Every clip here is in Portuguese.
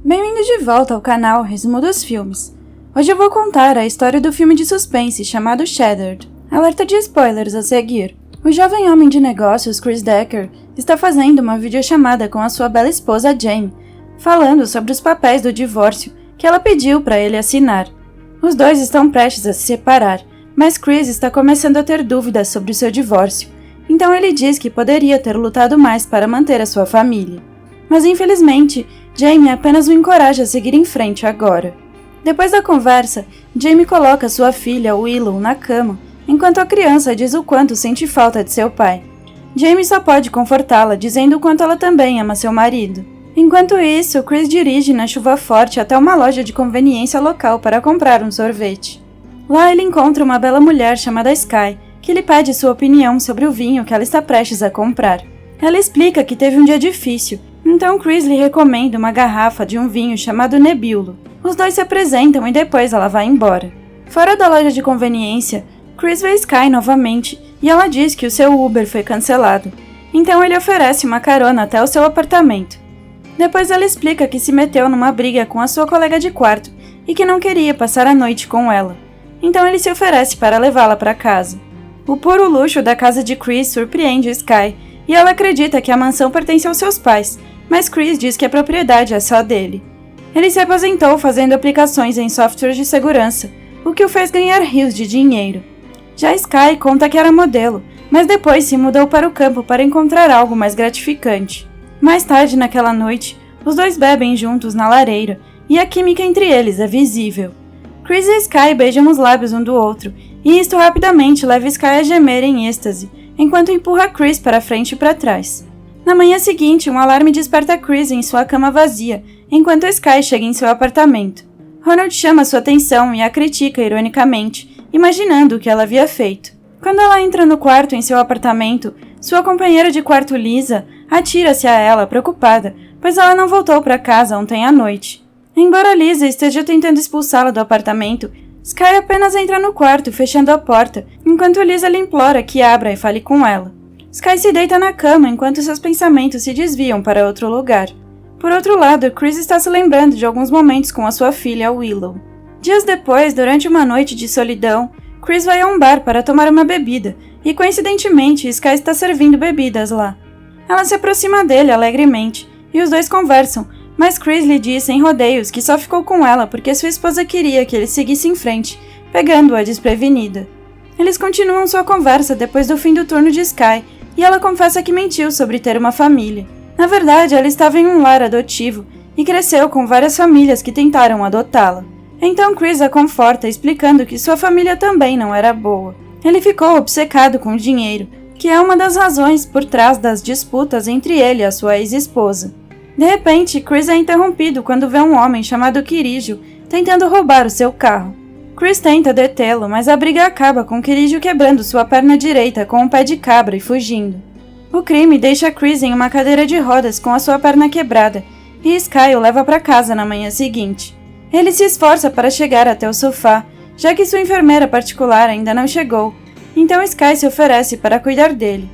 Bem-vindo de volta ao canal Resumo dos Filmes. Hoje eu vou contar a história do filme de suspense chamado Shattered. Alerta de spoilers a seguir. O jovem homem de negócios Chris Decker está fazendo uma videochamada com a sua bela esposa Jamie, falando sobre os papéis do divórcio que ela pediu para ele assinar. Os dois estão prestes a se separar, mas Chris está começando a ter dúvidas sobre o seu divórcio, então ele diz que poderia ter lutado mais para manter a sua família. Mas infelizmente, Jamie apenas o encoraja a seguir em frente agora. Depois da conversa, Jamie coloca sua filha, Willow, na cama, enquanto a criança diz o quanto sente falta de seu pai. Jamie só pode confortá-la, dizendo o quanto ela também ama seu marido. Enquanto isso, Chris dirige na chuva forte até uma loja de conveniência local para comprar um sorvete. Lá ele encontra uma bela mulher chamada Sky, que lhe pede sua opinião sobre o vinho que ela está prestes a comprar. Ela explica que teve um dia difícil, então Chris lhe recomenda uma garrafa de um vinho chamado Nebbiolo. Os dois se apresentam e depois ela vai embora. Fora da loja de conveniência, Chris vê Sky novamente e ela diz que o seu Uber foi cancelado. Então ele oferece uma carona até o seu apartamento. Depois ela explica que se meteu numa briga com a sua colega de quarto e que não queria passar a noite com ela. Então ele se oferece para levá-la para casa. O puro luxo da casa de Chris surpreende Sky e ela acredita que a mansão pertence aos seus pais, mas Chris diz que a propriedade é só dele. Ele se aposentou fazendo aplicações em softwares de segurança, o que o fez ganhar rios de dinheiro. Já Sky conta que era modelo, mas depois se mudou para o campo para encontrar algo mais gratificante. Mais tarde naquela noite, os dois bebem juntos na lareira, e a química entre eles é visível. Chris e Sky beijam os lábios um do outro, e isto rapidamente leva Sky a gemer em êxtase, enquanto empurra Chris para frente e para trás. Na manhã seguinte, um alarme desperta Chris em sua cama vazia, enquanto Sky chega em seu apartamento. Ronald chama sua atenção e a critica ironicamente, imaginando o que ela havia feito. Quando ela entra no quarto em seu apartamento, sua companheira de quarto Lisa atira-se a ela preocupada, pois ela não voltou para casa ontem à noite. Embora Lisa esteja tentando expulsá-la do apartamento, Sky apenas entra no quarto fechando a porta, enquanto Lisa lhe implora que abra e fale com ela. Sky se deita na cama enquanto seus pensamentos se desviam para outro lugar. Por outro lado, Chris está se lembrando de alguns momentos com a sua filha, Willow. Dias depois, durante uma noite de solidão, Chris vai a um bar para tomar uma bebida, e coincidentemente Sky está servindo bebidas lá. Ela se aproxima dele alegremente, e os dois conversam, mas Chris lhe diz sem rodeios que só ficou com ela porque sua esposa queria que ele seguisse em frente, pegando-a desprevenida. Eles continuam sua conversa depois do fim do turno de Sky, e ela confessa que mentiu sobre ter uma família. Na verdade, ela estava em um lar adotivo e cresceu com várias famílias que tentaram adotá-la. Então Chris a conforta, explicando que sua família também não era boa. Ele ficou obcecado com o dinheiro, que é uma das razões por trás das disputas entre ele e a sua ex-esposa. De repente, Chris é interrompido quando vê um homem chamado Kirijo tentando roubar o seu carro. Chris tenta detê-lo, mas a briga acaba com Kirijo quebrando sua perna direita com um pé de cabra e fugindo. O crime deixa Chris em uma cadeira de rodas com a sua perna quebrada, e Sky o leva para casa na manhã seguinte. Ele se esforça para chegar até o sofá, já que sua enfermeira particular ainda não chegou, então Sky se oferece para cuidar dele.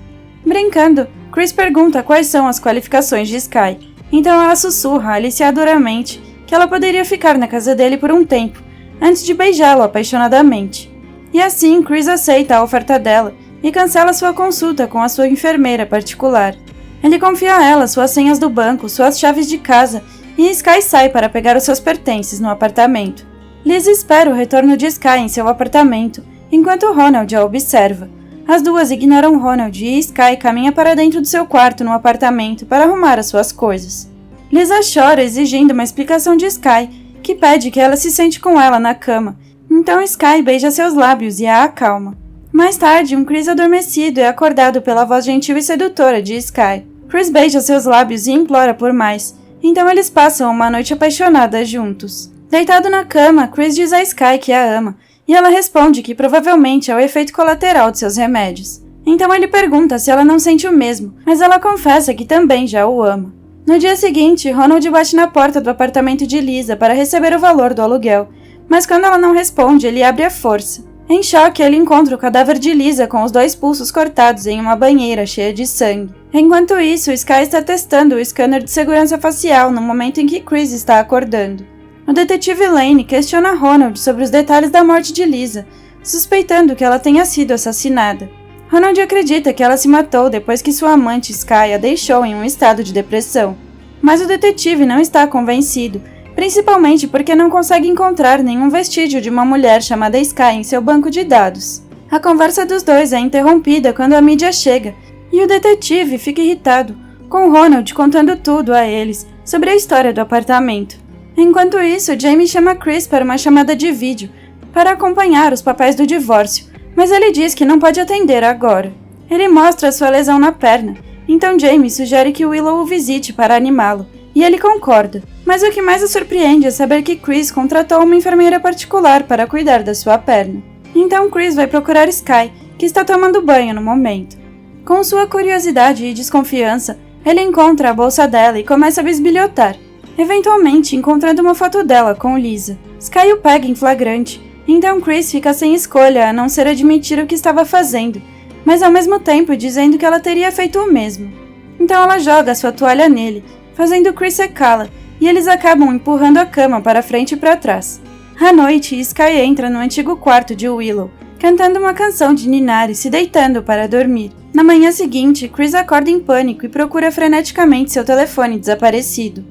Brincando, Chris pergunta quais são as qualificações de Sky, então ela sussurra aliciadoramente que ela poderia ficar na casa dele por um tempo, antes de beijá-lo apaixonadamente. E assim, Chris aceita a oferta dela e cancela sua consulta com a sua enfermeira particular. Ele confia a ela suas senhas do banco, suas chaves de casa, e Sky sai para pegar os seus pertences no apartamento. Liz espera o retorno de Sky em seu apartamento, enquanto Ronald a observa. As duas ignoram Ronald e Sky caminha para dentro do seu quarto no apartamento para arrumar as suas coisas. Lisa chora exigindo uma explicação de Sky, que pede que ela se sente com ela na cama, então Sky beija seus lábios e a acalma. Mais tarde, um Chris adormecido é acordado pela voz gentil e sedutora de Sky. Chris beija seus lábios e implora por mais, então eles passam uma noite apaixonada juntos. Deitado na cama, Chris diz a Sky que a ama, e ela responde que provavelmente é o efeito colateral de seus remédios. Então ele pergunta se ela não sente o mesmo, mas ela confessa que também já o ama. No dia seguinte, Ronald bate na porta do apartamento de Lisa para receber o valor do aluguel, mas quando ela não responde, ele abre à força. Em choque, ele encontra o cadáver de Lisa com os 2 pulsos cortados em uma banheira cheia de sangue. Enquanto isso, Sky está testando o scanner de segurança facial no momento em que Chris está acordando. O detetive Lane questiona Ronald sobre os detalhes da morte de Lisa, suspeitando que ela tenha sido assassinada. Ronald acredita que ela se matou depois que sua amante Sky a deixou em um estado de depressão. Mas o detetive não está convencido, principalmente porque não consegue encontrar nenhum vestígio de uma mulher chamada Sky em seu banco de dados. A conversa dos dois é interrompida quando a mídia chega, e o detetive fica irritado, com Ronald contando tudo a eles sobre a história do apartamento. Enquanto isso, Jamie chama Chris para uma chamada de vídeo para acompanhar os papéis do divórcio, mas ele diz que não pode atender agora. Ele mostra sua lesão na perna, então Jamie sugere que Willow o visite para animá-lo, e ele concorda. Mas o que mais o surpreende é saber que Chris contratou uma enfermeira particular para cuidar da sua perna. Então Chris vai procurar Sky, que está tomando banho no momento. Com sua curiosidade e desconfiança, ele encontra a bolsa dela e começa a bisbilhotar, eventualmente encontrando uma foto dela com Lisa. Sky o pega em flagrante, então Chris fica sem escolha a não ser admitir o que estava fazendo, mas ao mesmo tempo dizendo que ela teria feito o mesmo. Então ela joga sua toalha nele, fazendo Chris secá-la, e eles acabam empurrando a cama para frente e para trás. À noite, Sky entra no antigo quarto de Willow, cantando uma canção de ninar e se deitando para dormir. Na manhã seguinte, Chris acorda em pânico e procura freneticamente seu telefone desaparecido.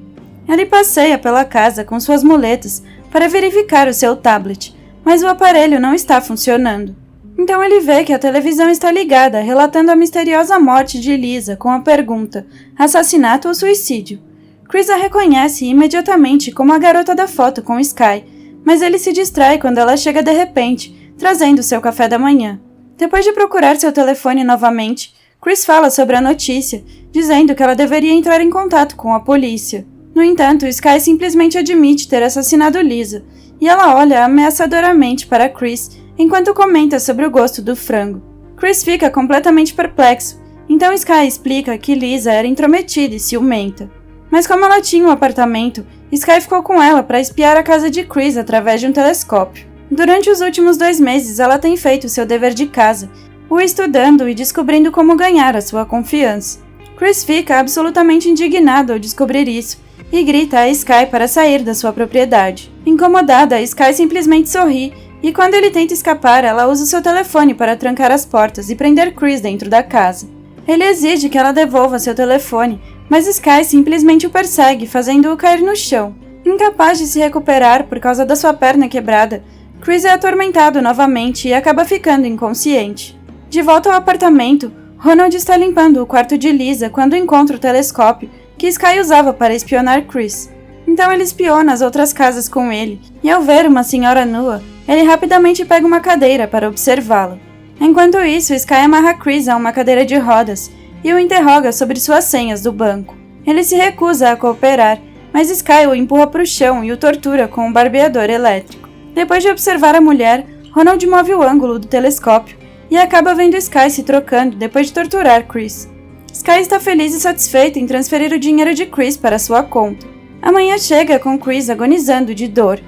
Ele passeia pela casa com suas muletas para verificar o seu tablet, mas o aparelho não está funcionando. Então ele vê que a televisão está ligada, relatando a misteriosa morte de Lisa com a pergunta: assassinato ou suicídio? Chris a reconhece imediatamente como a garota da foto com Sky, mas ele se distrai quando ela chega de repente, trazendo seu café da manhã. Depois de procurar seu telefone novamente, Chris fala sobre a notícia, dizendo que ela deveria entrar em contato com a polícia. No entanto, Sky simplesmente admite ter assassinado Lisa, e ela olha ameaçadoramente para Chris enquanto comenta sobre o gosto do frango. Chris fica completamente perplexo, então Sky explica que Lisa era intrometida e ciumenta. Mas como ela tinha um apartamento, Sky ficou com ela para espiar a casa de Chris através de um telescópio. Durante os últimos 2 meses, ela tem feito seu dever de casa, o estudando e descobrindo como ganhar a sua confiança. Chris fica absolutamente indignado ao descobrir isso e grita a Sky para sair da sua propriedade. Incomodada, Sky simplesmente sorri e quando ele tenta escapar, ela usa seu telefone para trancar as portas e prender Chris dentro da casa. Ele exige que ela devolva seu telefone, mas Sky simplesmente o persegue, fazendo-o cair no chão. Incapaz de se recuperar por causa da sua perna quebrada, Chris é atormentado novamente e acaba ficando inconsciente. De volta ao apartamento, Ronald está limpando o quarto de Lisa quando encontra o telescópio que Sky usava para espionar Chris. Então ele espiona as outras casas com ele, e ao ver uma senhora nua, ele rapidamente pega uma cadeira para observá-la. Enquanto isso, Sky amarra Chris a uma cadeira de rodas e o interroga sobre suas senhas do banco. Ele se recusa a cooperar, mas Sky o empurra para o chão e o tortura com um barbeador elétrico. Depois de observar a mulher, Ronald move o ângulo do telescópio e acaba vendo Sky se trocando depois de torturar Chris. Sky está feliz e satisfeita em transferir o dinheiro de Chris para sua conta. Amanhã chega com Chris agonizando de dor.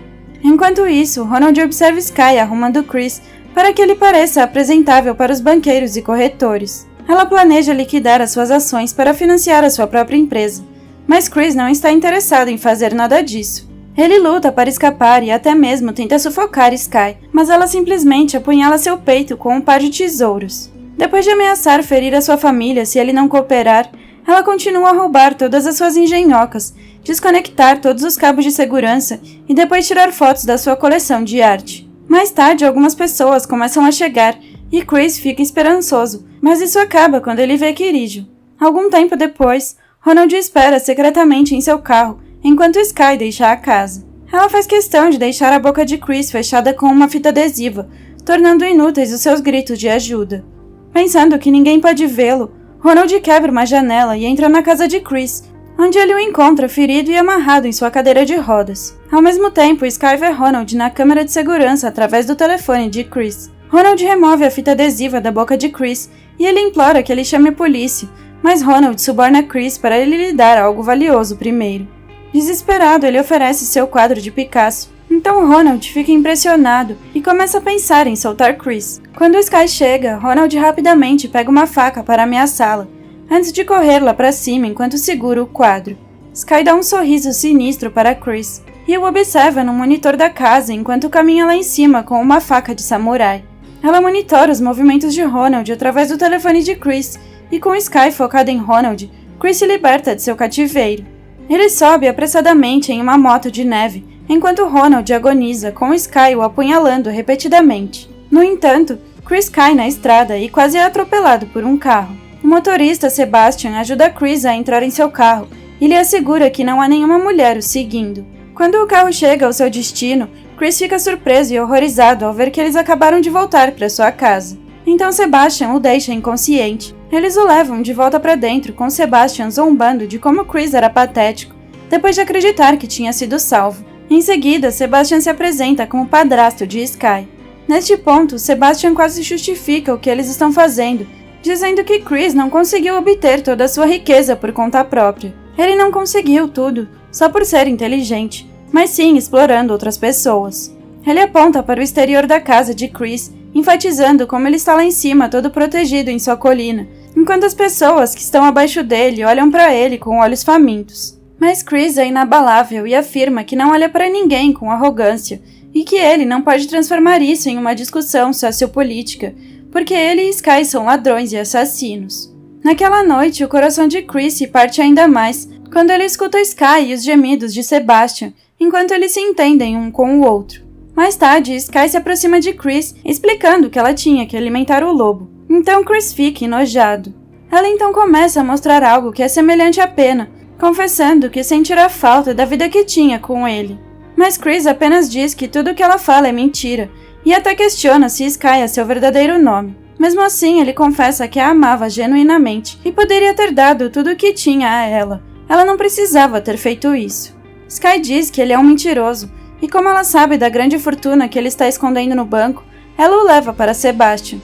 Enquanto isso, Ronald observa Sky arrumando Chris para que ele pareça apresentável para os banqueiros e corretores. Ela planeja liquidar as suas ações para financiar a sua própria empresa, mas Chris não está interessado em fazer nada disso. Ele luta para escapar e até mesmo tenta sufocar Sky, mas ela simplesmente apunhala seu peito com um par de tesouros. Depois de ameaçar ferir a sua família se ele não cooperar, ela continua a roubar todas as suas engenhocas, desconectar todos os cabos de segurança e depois tirar fotos da sua coleção de arte. Mais tarde, algumas pessoas começam a chegar e Chris fica esperançoso, mas isso acaba quando ele vê Kirijo. Algum tempo depois, Ronald espera secretamente em seu carro, enquanto Sky deixa a casa. Ela faz questão de deixar a boca de Chris fechada com uma fita adesiva, tornando inúteis os seus gritos de ajuda. Pensando que ninguém pode vê-lo, Ronald quebra uma janela e entra na casa de Chris, onde ele o encontra ferido e amarrado em sua cadeira de rodas. Ao mesmo tempo, Sky vê Ronald na câmera de segurança através do telefone de Chris. Ronald remove a fita adesiva da boca de Chris e ele implora que ele chame a polícia, mas Ronald suborna Chris para ele lhe dar algo valioso primeiro. Desesperado, ele oferece seu quadro de Picasso, Então Ronald fica impressionado e começa a pensar em soltar Chris. Quando Sky chega, Ronald rapidamente pega uma faca para ameaçá-la, antes de correr lá para cima enquanto segura o quadro. Sky dá um sorriso sinistro para Chris e o observa no monitor da casa enquanto caminha lá em cima com uma faca de samurai. Ela monitora os movimentos de Ronald através do telefone de Chris e com Sky focada em Ronald, Chris se liberta de seu cativeiro. Ele sobe apressadamente em uma moto de neve enquanto Ronald agoniza com Sky o apunhalando repetidamente. No entanto, Chris cai na estrada e quase é atropelado por um carro. O motorista Sebastian ajuda Chris a entrar em seu carro e lhe assegura que não há nenhuma mulher o seguindo. Quando o carro chega ao seu destino, Chris fica surpreso e horrorizado ao ver que eles acabaram de voltar para sua casa. Então Sebastian o deixa inconsciente. Eles o levam de volta para dentro, com Sebastian zombando de como Chris era patético, depois de acreditar que tinha sido salvo. Em seguida, Sebastian se apresenta como padrasto de Sky. Neste ponto, Sebastian quase justifica o que eles estão fazendo, dizendo que Chris não conseguiu obter toda a sua riqueza por conta própria. Ele não conseguiu tudo só por ser inteligente, mas sim explorando outras pessoas. Ele aponta para o exterior da casa de Chris, enfatizando como ele está lá em cima todo protegido em sua colina, enquanto as pessoas que estão abaixo dele olham para ele com olhos famintos. Mas Chris é inabalável e afirma que não olha para ninguém com arrogância e que ele não pode transformar isso em uma discussão sociopolítica, porque ele e Sky são ladrões e assassinos. Naquela noite, o coração de Chris se parte ainda mais quando ele escuta Sky e os gemidos de Sebastian, enquanto eles se entendem um com o outro. Mais tarde, Sky se aproxima de Chris, explicando que ela tinha que alimentar o lobo. Então Chris fica enojado. Ela então começa a mostrar algo que é semelhante à pena, confessando que sentirá falta da vida que tinha com ele. Mas Chris apenas diz que tudo que ela fala é mentira, e até questiona se Sky é seu verdadeiro nome. Mesmo assim, ele confessa que a amava genuinamente e poderia ter dado tudo o que tinha a ela. Ela não precisava ter feito isso. Sky diz que ele é um mentiroso, e como ela sabe da grande fortuna que ele está escondendo no banco, ela o leva para Sebastian.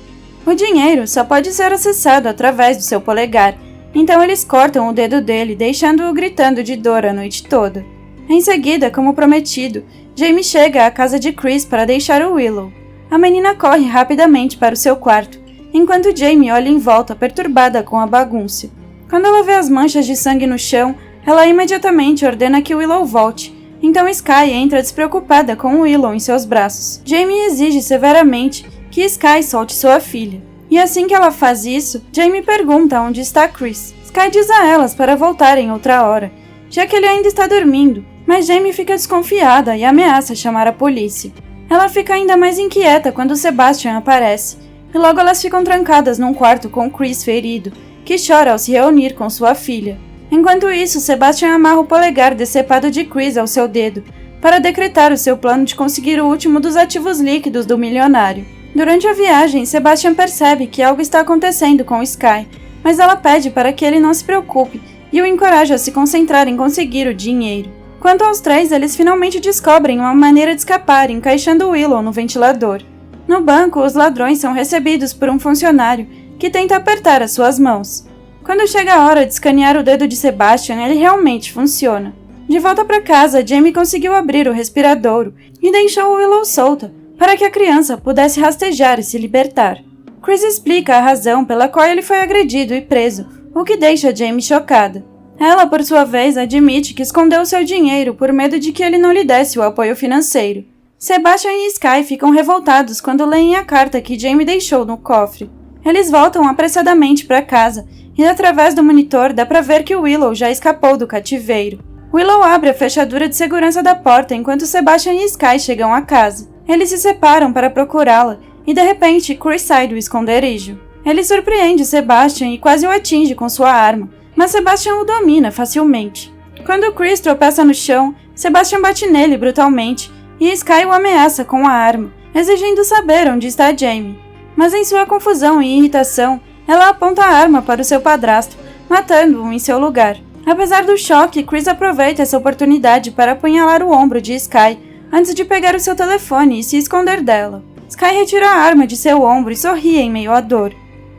O dinheiro só pode ser acessado através do seu polegar, então eles cortam o dedo dele, deixando-o gritando de dor a noite toda. Em seguida, como prometido, Jamie chega à casa de Chris para deixar o Willow. A menina corre rapidamente para o seu quarto, enquanto Jamie olha em volta perturbada com a bagunça. Quando ela vê as manchas de sangue no chão, ela imediatamente ordena que Willow volte, então Sky entra despreocupada com Willow em seus braços. Jamie exige severamente que Sky solte sua filha. E assim que ela faz isso, Jamie pergunta onde está Chris. Sky diz a elas para voltarem outra hora, já que ele ainda está dormindo, mas Jamie fica desconfiada e ameaça chamar a polícia. Ela fica ainda mais inquieta quando Sebastian aparece, e logo elas ficam trancadas num quarto com Chris ferido, que chora ao se reunir com sua filha. Enquanto isso, Sebastian amarra o polegar decepado de Chris ao seu dedo, para decretar o seu plano de conseguir o último dos ativos líquidos do milionário. Durante a viagem, Sebastian percebe que algo está acontecendo com Sky, mas ela pede para que ele não se preocupe e o encoraja a se concentrar em conseguir o dinheiro. Quanto aos três, eles finalmente descobrem uma maneira de escapar, encaixando Willow no ventilador. No banco, os ladrões são recebidos por um funcionário que tenta apertar as suas mãos. Quando chega a hora de escanear o dedo de Sebastian, ele realmente funciona. De volta para casa, Jamie conseguiu abrir o respiradouro e deixou Willow solta, para que a criança pudesse rastejar e se libertar. Chris explica a razão pela qual ele foi agredido e preso, o que deixa Jamie chocada. Ela, por sua vez, admite que escondeu seu dinheiro por medo de que ele não lhe desse o apoio financeiro. Sebastian e Sky ficam revoltados quando leem a carta que Jamie deixou no cofre. Eles voltam apressadamente para casa e, através do monitor, dá para ver que Willow já escapou do cativeiro. Willow abre a fechadura de segurança da porta enquanto Sebastian e Sky chegam à casa. Eles se separam para procurá-la e, de repente, Chris sai do esconderijo. Ele surpreende Sebastian e quase o atinge com sua arma, mas Sebastian o domina facilmente. Quando Chris tropeça no chão, Sebastian bate nele brutalmente e Sky o ameaça com a arma, exigindo saber onde está Jamie. Mas em sua confusão e irritação, ela aponta a arma para o seu padrasto, matando-o em seu lugar. Apesar do choque, Chris aproveita essa oportunidade para apunhalar o ombro de Sky antes de pegar o seu telefone e se esconder dela. Sky retira a arma de seu ombro e sorri em meio à dor.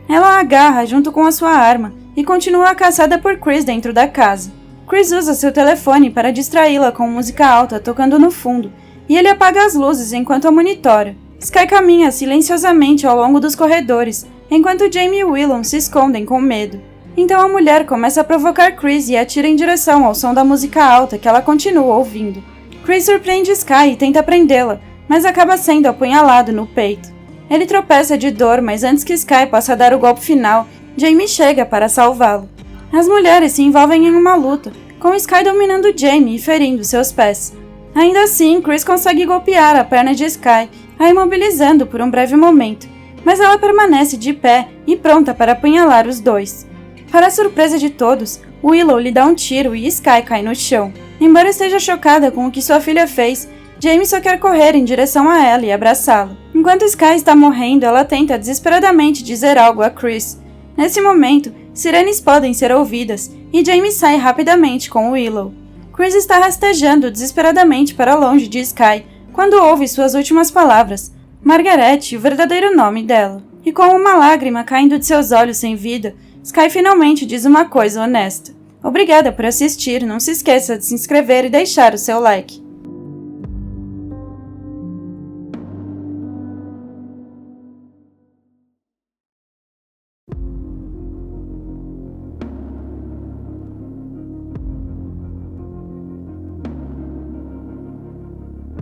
Ela a agarra junto com a sua arma e continua caçada por Chris dentro da casa. Chris usa seu telefone para distraí-la com música alta tocando no fundo, e ele apaga as luzes enquanto a monitora. Sky caminha silenciosamente ao longo dos corredores, enquanto Jamie e Willow se escondem com medo. Então a mulher começa a provocar Chris e atira em direção ao som da música alta que ela continua ouvindo. Chris surpreende Sky e tenta prendê-la, mas acaba sendo apunhalado no peito. Ele tropeça de dor, mas antes que Sky possa dar o golpe final, Jamie chega para salvá-lo. As mulheres se envolvem em uma luta, com Sky dominando Jamie e ferindo seus pés. Ainda assim, Chris consegue golpear a perna de Sky, a imobilizando por um breve momento, mas ela permanece de pé e pronta para apunhalar os dois. Para a surpresa de todos, Willow lhe dá um tiro e Sky cai no chão. Embora esteja chocada com o que sua filha fez, Jamie só quer correr em direção a ela e abraçá-la. Enquanto Sky está morrendo, ela tenta desesperadamente dizer algo a Chris. Nesse momento, sirenes podem ser ouvidas e Jamie sai rapidamente com Willow. Chris está rastejando desesperadamente para longe de Sky quando ouve suas últimas palavras, Margaret, o verdadeiro nome dela. E com uma lágrima caindo de seus olhos sem vida, Sky finalmente diz uma coisa honesta. Obrigada por assistir, não se esqueça de se inscrever e deixar o seu like.